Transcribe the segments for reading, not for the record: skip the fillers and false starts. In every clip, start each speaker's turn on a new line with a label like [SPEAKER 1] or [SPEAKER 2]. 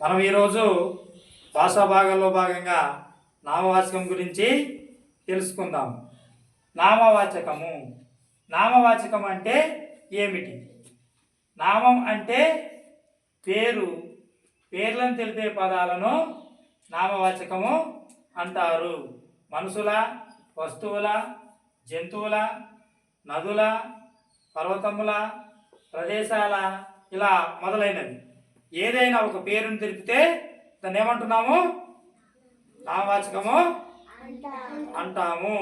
[SPEAKER 1] మనం ఈరోజు భాషా భాగంలో భాగంగా నామవాచకం గురించి తెలుసుకుందాం. నామవాచకము నామవాచకం అంటే ఏమిటి? నామం అంటే పేర్లను తెలిపే పదాలను నామవాచకము అంటారు. మనుషుల, వస్తువుల, జంతువుల, నదుల, పర్వతముల, ప్రదేశాల ఇలా మొదలైనవి ఏదైనా ఒక పేరును తెలిపితే దాన్ని ఏమంటున్నాము? నామవాచకము అంటాము.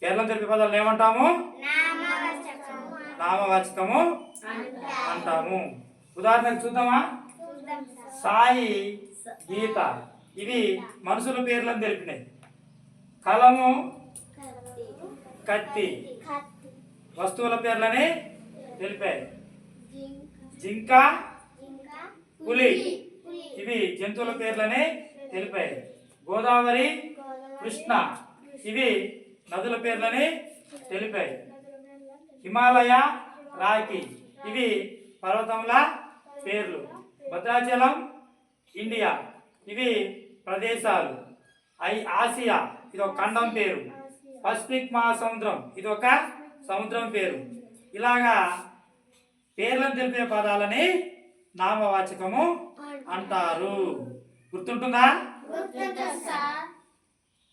[SPEAKER 1] పేర్లను తెలిపే పదాలను ఏమంటాము? నామవాచకము అంటాము. ఉదాహరణకు చూద్దామా? సాయి, గీత ఇవి మనుషుల పేర్లను తెలిపినాయి. కలము, కత్తి వస్తువుల పేర్లని తెలిపాయి. జింక, పులి ఇవి జంతువుల పేర్లని తెలిపాయి. గోదావరి, కృష్ణ ఇవి నదుల పేర్లని తెలిపాయి. హిమాలయ, రాకి ఇవి పర్వతముల పేర్లు. భద్రాచలం, ఇండియా ఇవి ప్రదేశాలు. ఆసియా ఇది ఒక ఖండం పేరు. పసిఫిక్ మహాసముద్రం ఇది ఒక సముద్రం పేరు. ఇలాగా పేర్లను తెలిపే పదాలని నామవాచకము అంటారు. గుర్తుంటుందా?